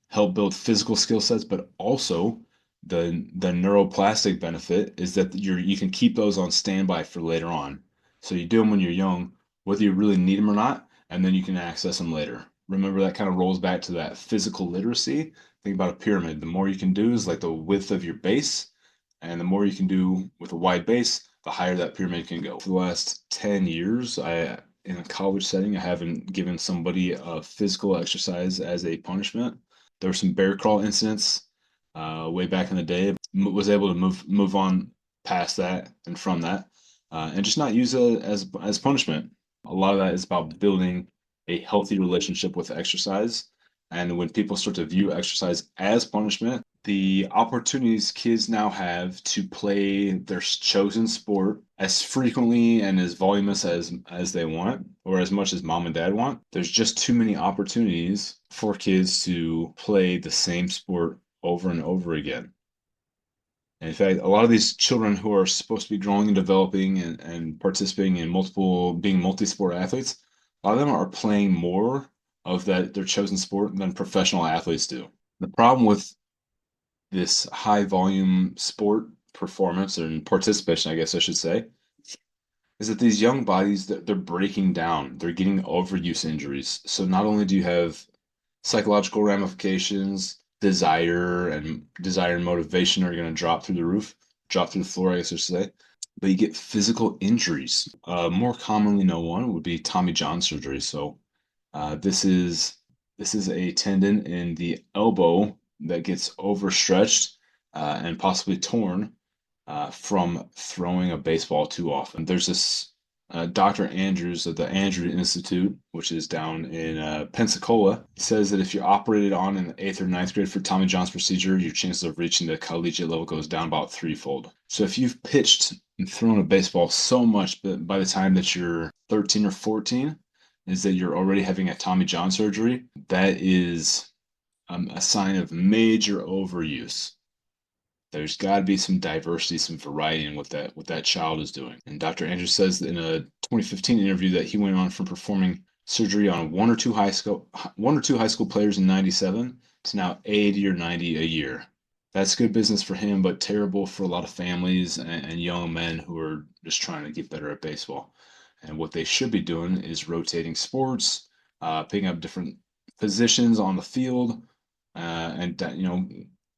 help build physical skill sets, but also The neuroplastic benefit is that you can keep those on standby for later on. So you do them when you're young, whether you really need them or not, and then you can access them later. Remember, that kind of rolls back to that physical literacy. Think about a pyramid. The more you can do is like the width of your base, and the more you can do with a wide base, the higher that pyramid can go. For the last 10 years, in a college setting, I haven't given somebody a physical exercise as a punishment. There were some bear crawl incidents way back in the day. Was able to move on past that and from that, and just not use it as punishment. A lot of that is about building a healthy relationship with exercise. And when people start to view exercise as punishment, the opportunities kids now have to play their chosen sport as frequently and as voluminous as they want, or as much as mom and dad want, there's just too many opportunities for kids to play the same sport over and over again. And in fact, a lot of these children who are supposed to be growing and developing and participating in being multi-sport athletes, a lot of them are playing more of their chosen sport than professional athletes do. The problem with this high volume sport performance and participation, I guess I should say, is that these young bodies, they're breaking down. They're getting overuse injuries. So not only do you have psychological ramifications, desire and motivation are going to drop through the floor, I guess I should say. But you get physical injuries. More commonly known one would be Tommy John surgery. So this is a tendon in the elbow that gets overstretched and possibly torn from throwing a baseball too often. There's this Dr. Andrews of the Andrews Institute, which is down in Pensacola, says that if you're operated on in the 8th or 9th grade for Tommy John's procedure, your chances of reaching the collegiate level goes down about threefold. So if you've pitched and thrown a baseball so much, but by the time that you're 13 or 14, is that you're already having a Tommy John surgery, that is a sign of major overuse. There's got to be some diversity, some variety in what that child is doing. And Dr. Andrews says in a 2015 interview that he went on from performing surgery on one or two high school players in '97 to now 80 or 90 a year. That's good business for him, but terrible for a lot of families and young men who are just trying to get better at baseball. And what they should be doing is rotating sports, picking up different positions on the field, and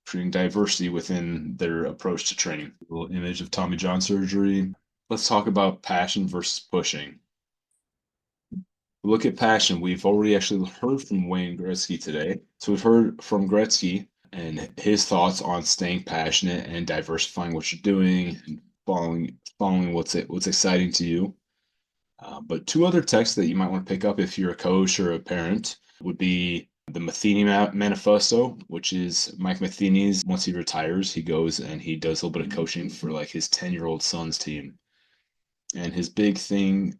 creating diversity within their approach to training. A little image of Tommy John surgery. Let's talk about passion versus pushing. Look at passion. We've already actually heard from Wayne Gretzky today. So we've heard from Gretzky and his thoughts on staying passionate and diversifying what you're doing and following what's exciting to you. But two other texts that you might want to pick up if you're a coach or a parent would be the Matheny Manifesto, which is Mike Matheny's. Once he retires, he goes and he does a little bit of coaching for like his 10-year-old son's team. And his big thing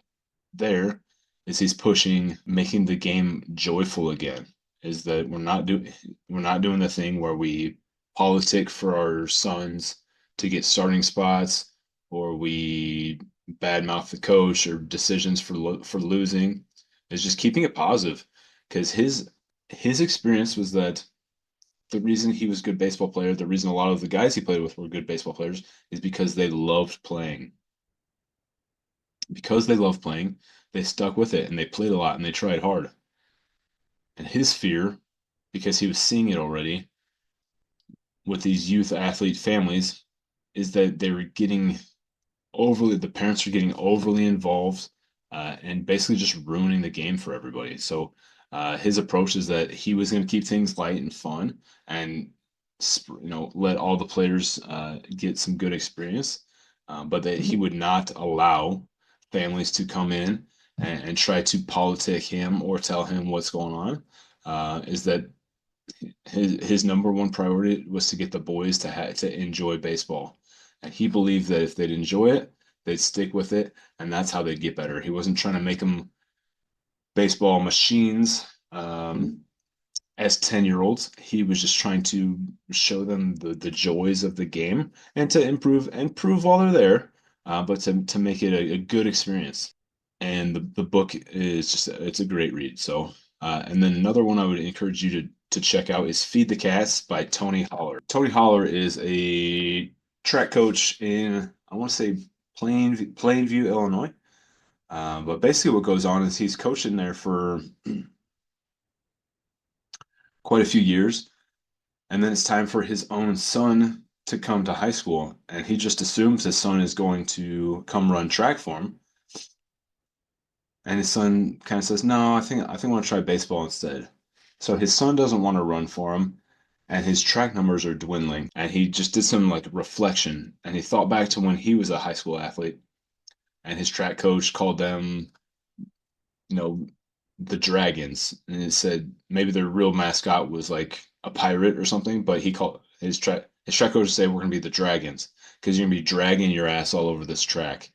there is he's pushing making the game joyful again. Is that we're not doing the thing where we politic for our sons to get starting spots, or we badmouth the coach or decisions for losing. Is just keeping it positive, because his experience was that the reason he was a good baseball player, the reason a lot of the guys he played with were good baseball players, is because they loved playing. Because they loved playing, they stuck with it and they played a lot and they tried hard. And his fear, because he was seeing it already with these youth athlete families, is that the parents are getting overly involved and basically just ruining the game for everybody. So his approach is that he was going to keep things light and fun and let all the players get some good experience, but that he would not allow families to come in and try to politic him or tell him what's going on. Is that his number one priority was to get the boys to enjoy baseball, and he believed that if they'd enjoy it, they'd stick with it, and that's how they'd get better. He wasn't trying to make them baseball machines as 10-year-olds. He was just trying to show them the joys of the game and to improve while they're there, but to make it a good experience. And the book is it's a great read. So and then another one I would encourage you to check out is Feed the Cats by Tony Holler. Tony Holler is a track coach in, I want to say, Plainview, Illinois. But basically what goes on is he's coaching there for quite a few years, and then it's time for his own son to come to high school, and he just assumes his son is going to come run track for him. And his son kind of says, "No, I think I want to try baseball instead." So his son doesn't want to run for him, and his track numbers are dwindling. And he just did some like reflection, and he thought back to when he was a high school athlete, and his track coach called them, you know, the Dragons, and it said maybe their real mascot was like a pirate or something, but he called his track coach said we're gonna be the Dragons because you're gonna be dragging your ass all over this track.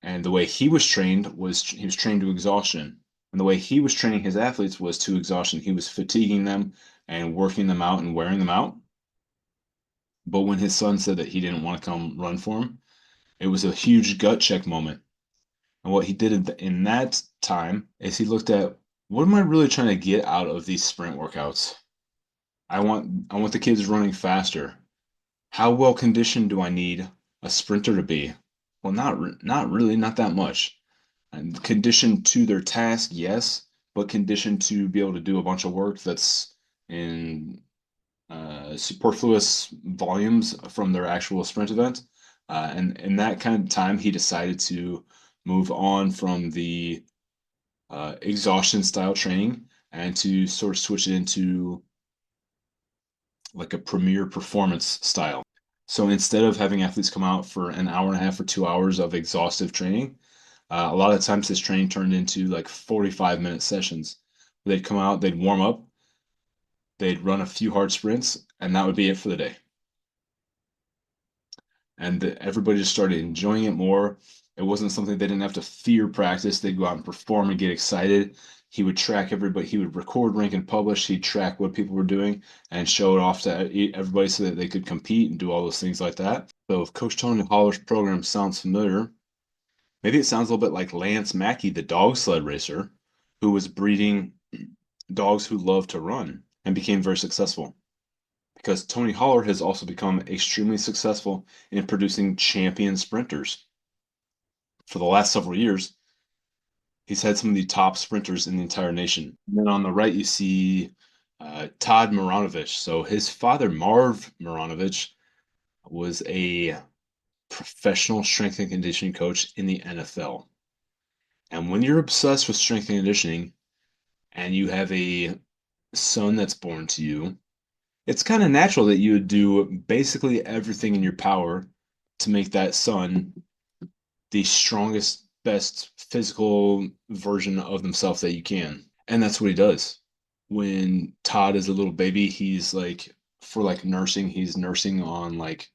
And the way he was trained was he was trained to exhaustion. And the way he was training his athletes was to exhaustion. He was fatiguing them and working them out and wearing them out. But when his son said that he didn't want to come run for him, it was a huge gut check moment. And what he did in that time is he looked at what am I really trying to get out of these sprint workouts? I want the kids running faster. How well conditioned do I need a sprinter to be? Well, not really, not that much. And conditioned to their task, yes, but conditioned to be able to do a bunch of work that's in superfluous volumes from their actual sprint event. And in that kind of time, he decided to move on from the exhaustion style training and to sort of switch it into like a premier performance style. So instead of having athletes come out for an hour and a half or 2 hours of exhaustive training, a lot of times this training turned into like 45-minute sessions. They'd come out, they'd warm up, they'd run a few hard sprints, and that would be it for the day. And everybody just started enjoying it more. It wasn't something they didn't have to fear practice. They'd go out and perform and get excited. He would track everybody. He would record, rank, and publish. He'd track what people were doing and show it off to everybody so that they could compete and do all those things like that. So if Coach Tony Holler's program sounds familiar, maybe it sounds a little bit like Lance Mackey, the dog sled racer, who was breeding dogs who love to run and became very successful. Because Tony Holler has also become extremely successful in producing champion sprinters. For the last several years, he's had some of the top sprinters in the entire nation. And then on the right, you see Todd Maranovich. So his father, Marv Maranovich, was a professional strength and conditioning coach in the NFL. And when you're obsessed with strength and conditioning and you have a son that's born to you, it's kind of natural that you would do basically everything in your power to make that son the strongest, best physical version of themselves that you can. And that's what he does. When Todd is a little baby, he's like, for like nursing, he's nursing on like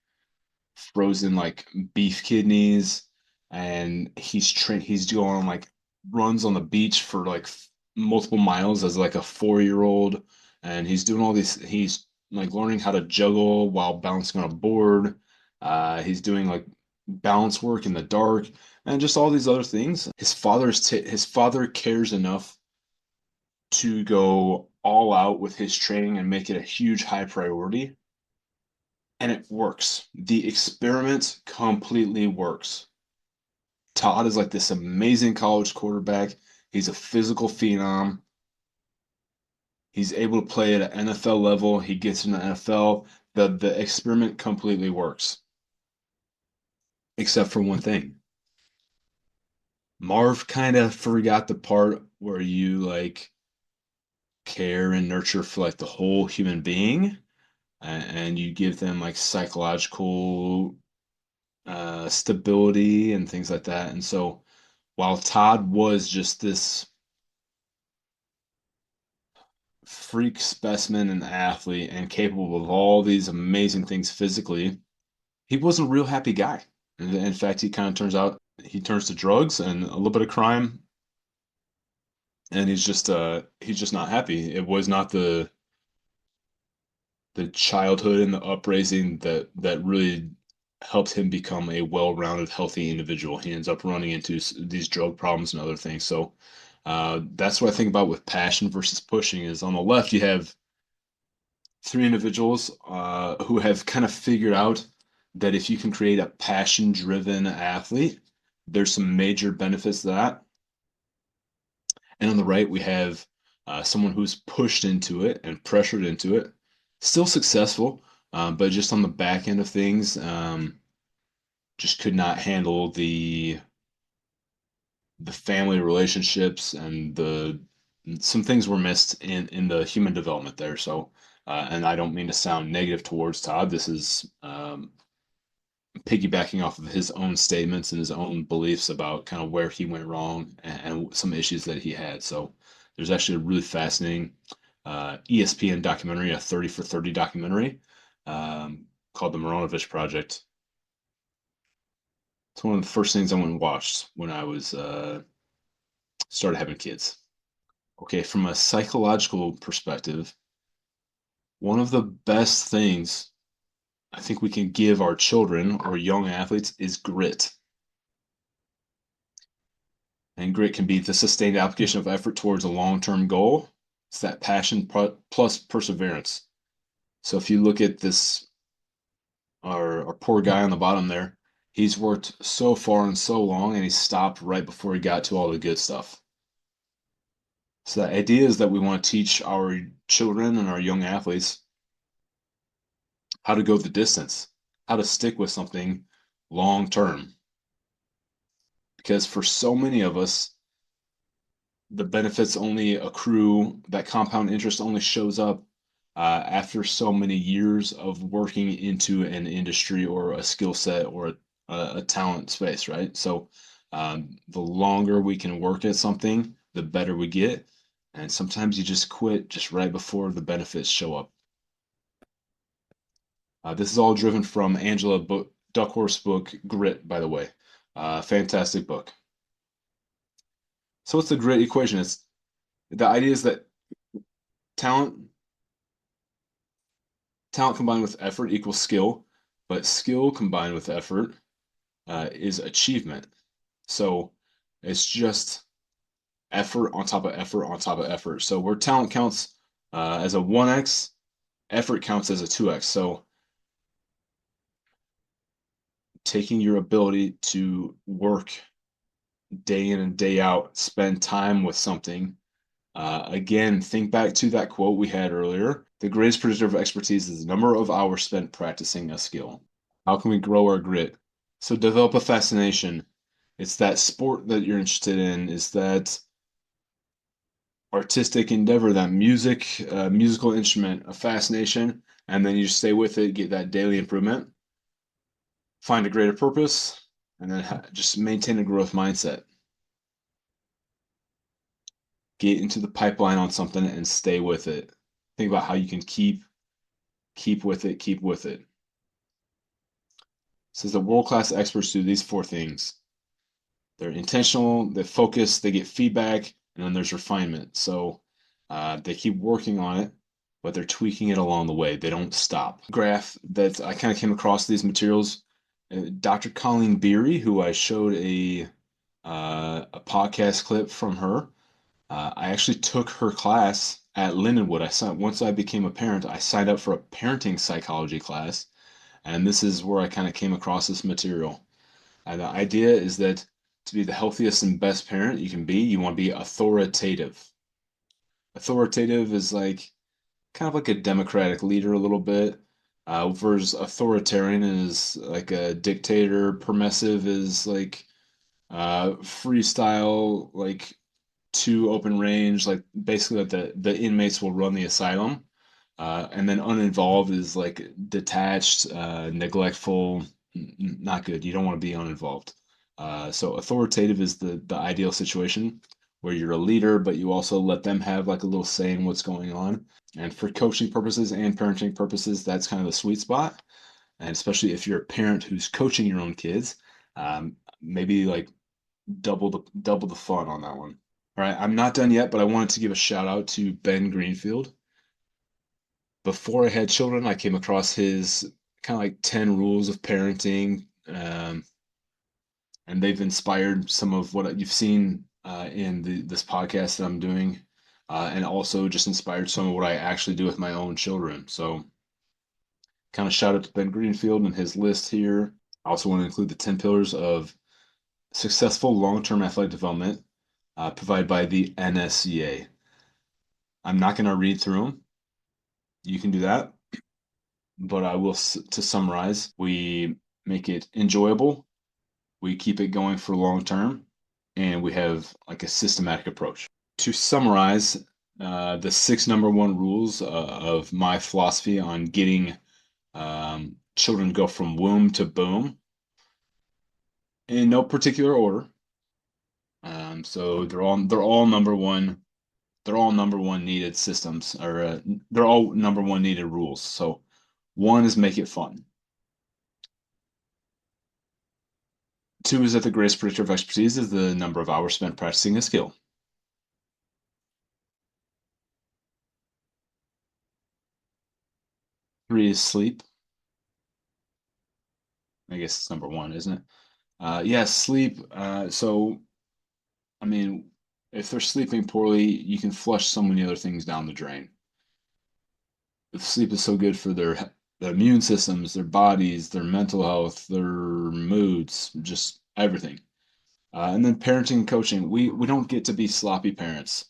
frozen like beef kidneys, and he's going on like runs on the beach for like multiple miles as like a 4-year-old, and he's doing all these he's like learning how to juggle while balancing on a board. He's doing like balance work in the dark and just all these other things. His father cares enough to go all out with his training and make it a huge high priority, and it works. The experiment completely works. Todd is like this amazing college quarterback. He's a physical phenom. He's able to play at an NFL level. He gets in the NFL. The experiment completely works. Except for one thing. Marv kind of forgot the part where you like care and nurture for like the whole human being, and you give them like psychological stability and things like that. And so while Todd was just this freak specimen and athlete and capable of all these amazing things physically, he wasn't a real happy guy. In fact, he kind of turns to drugs and a little bit of crime, and he's just not happy. It was not the childhood and the upraising that really helped him become a well-rounded, healthy individual. He ends up running into these drug problems and other things. So That's what I think about with passion versus pushing. Is on the left you have three individuals who have kind of figured out that if you can create a passion-driven athlete, there's some major benefits to that. And on the right, we have someone who's pushed into it and pressured into it, still successful, but just on the back end of things, just could not handle the family relationships and the some things were missed in the human development there. So, and I don't mean to sound negative towards Todd. This is piggybacking off of his own statements and his own beliefs about kind of where he went wrong and some issues that he had. So there's actually a really fascinating ESPN documentary, a 30 for 30 documentary called The Mironovich Project. It's one of the first things I went and watched when I was started having kids. Okay, from a psychological perspective, one of the best things I think we can give our children or young athletes is grit. And grit can be the sustained application of effort towards a long-term goal. It's that passion plus perseverance. So if you look at this, our poor guy on the bottom there, he's worked so far and so long, and he stopped right before he got to all the good stuff. So the idea is that we want to teach our children and our young athletes how to go the distance, how to stick with something long term. Because for so many of us, the benefits only accrue, that compound interest only shows up after so many years of working into an industry or a skill set or a talent space, right? So the longer we can work at something, the better we get. And sometimes you just quit just right before the benefits show up. This is all driven from Angela Duckworth's book, Grit, by the way. Fantastic book. So what's the grit equation? It's the idea is that talent talent combined with effort equals skill, but skill combined with effort is achievement. So it's just effort on top of effort on top of effort. So where talent counts as a 1x, effort counts as a 2x. So taking your ability to work day in and day out, spend time with something. Again, think back to that quote we had earlier. The greatest predictor of expertise is the number of hours spent practicing a skill. How can we grow our grit? So develop a fascination. It's that sport that you're interested in. It's that artistic endeavor, that musical instrument, a fascination, and then you stay with it, get that daily improvement, find a greater purpose, and then just maintain a growth mindset. Get into the pipeline on something and stay with it. Think about how you can keep with it, keep with it. It says the world-class experts do these four things. They're intentional, they focus, they get feedback, and then there's refinement. So they keep working on it, but they're tweaking it along the way. They don't stop. Graph that I kind of came across these materials. Dr. Colleen Beery, who I showed a podcast clip from her. I actually took her class at Lindenwood. Once I became a parent, I signed up for a parenting psychology class, and this is where I kind of came across this material. And the idea is that to be the healthiest and best parent you can be, you want to be authoritative. Authoritative is like kind of like a democratic leader a little bit. Versus authoritarian is like a dictator. Permissive is like freestyle, like too open range, like basically like the inmates will run the asylum. And then uninvolved is like detached, neglectful, not good. You don't want to be uninvolved. So authoritative is the ideal situation where you're a leader, but you also let them have like a little say in what's going on. And for coaching purposes and parenting purposes, that's kind of the sweet spot. And especially if you're a parent who's coaching your own kids, maybe like double the fun on that one. All right, I'm not done yet, but I wanted to give a shout out to Ben Greenfield. Before I had children, I came across his kind of like 10 rules of parenting, and they've inspired some of what you've seen in this podcast that I'm doing, and also just inspired some of what I actually do with my own children. So, kind of shout out to Ben Greenfield and his list here. I also want to include the 10 pillars of successful long-term athletic development provided by the NSCA. I'm not going to read through them. You can do that. But I will, to summarize, we make it enjoyable, we keep it going for long term, and we have like a systematic approach. To summarize, the six number one rules of my philosophy on getting children to go from womb to boom in no particular order. So they're all number one. They're all number one needed systems, or they're all number one needed rules. So one is make it fun. Two is that the greatest predictor of expertise is the number of hours spent practicing a skill. Three is sleep. I guess it's number one, isn't it? Yeah, sleep. So, I mean, if they're sleeping poorly, you can flush so many other things down the drain. If sleep is so good for their immune systems, their bodies, their mental health, their moods, just everything. And then parenting and coaching, we don't get to be sloppy parents.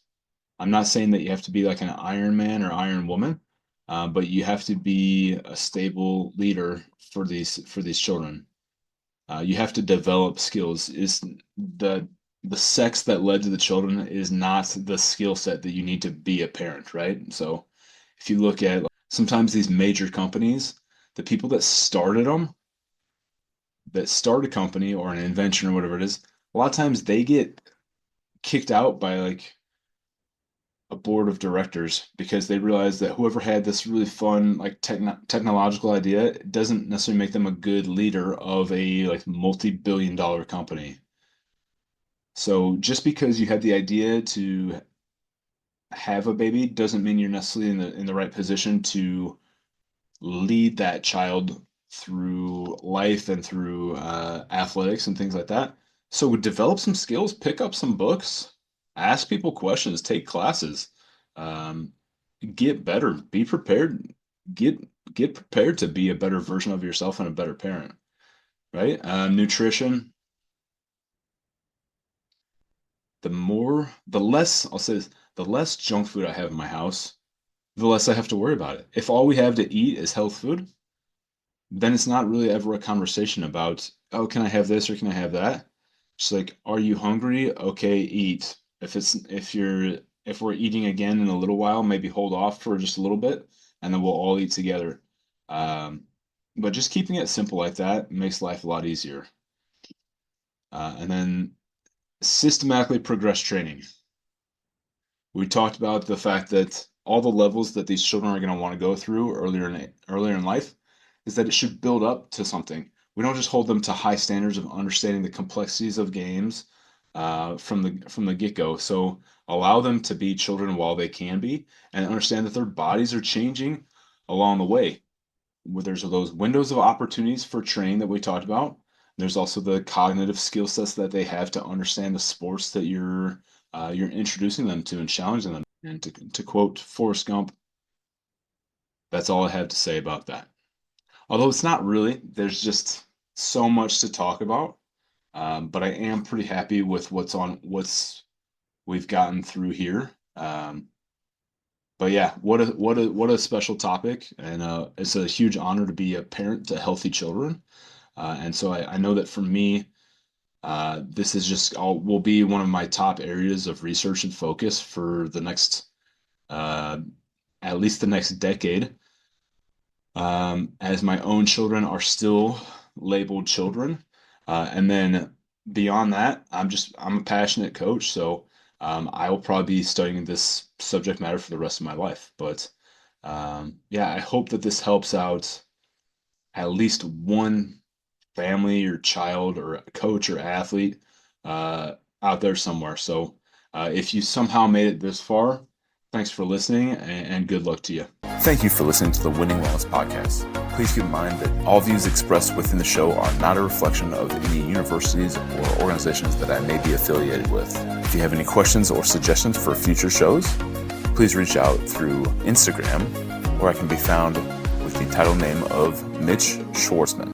I'm not saying that you have to be like an Iron Man or Iron Woman, but you have to be a stable leader for these children. You have to develop skills. Is the sex that led to the children is not the skill set that you need to be a parent, right? So if you look at sometimes these major companies, the people that started them, that start a company or an invention or whatever it is, a lot of times they get kicked out by like a board of directors because they realize that whoever had this really fun like technological idea doesn't necessarily make them a good leader of a like multi-billion dollar company. So just because you had the idea to have a baby doesn't mean you're necessarily in the right position to lead that child through life and through athletics and things like that. So develop some skills, pick up some books, ask people questions, take classes, um, get better, be prepared, get get prepared to be a better version of yourself and a better parent, right? Nutrition. The less I'll say this, the less junk food I have in my house, the less I have to worry about it. If all we have to eat is health food, then it's not really ever a conversation about, oh, can I have this or can I have that? It's like, are you hungry? Okay, eat. If we're eating again in a little while, maybe hold off for just a little bit, and then we'll all eat together. Um, but just keeping it simple like that makes life a lot easier. And then systematically progress training. We talked about the fact that all the levels that these children are going to want to go through earlier in life is that it should build up to something. We don't just hold them to high standards of understanding the complexities of games from the get-go. So allow them to be children while they can be, and understand that their bodies are changing along the way. Where there's those windows of opportunities for training that we talked about. There's also the cognitive skill sets that they have to understand the sports that you're introducing them to and challenging them. And to quote Forrest Gump, that's all I have to say about that. Although it's not really, there's just so much to talk about. But I am pretty happy with what's we've gotten through here. But yeah, what a special topic, and it's a huge honor to be a parent to healthy children. And so I know that for me, this is just will be one of my top areas of research and focus for the next uh, at least the next decade, as my own children are still labeled children. And then beyond that, I'm a passionate coach, so I will probably be studying this subject matter for the rest of my life. But yeah, I hope that this helps out at least one family or child or coach or athlete out there somewhere. So if you somehow made it this far, thanks for listening and good luck to you. Thank you for listening to the Winning Wellness Podcast. Please keep in mind that all views expressed within the show are not a reflection of any universities or organizations that I may be affiliated with. If you have any questions or suggestions for future shows, please reach out through Instagram, where I can be found with the title name of Mitch Schwartzman.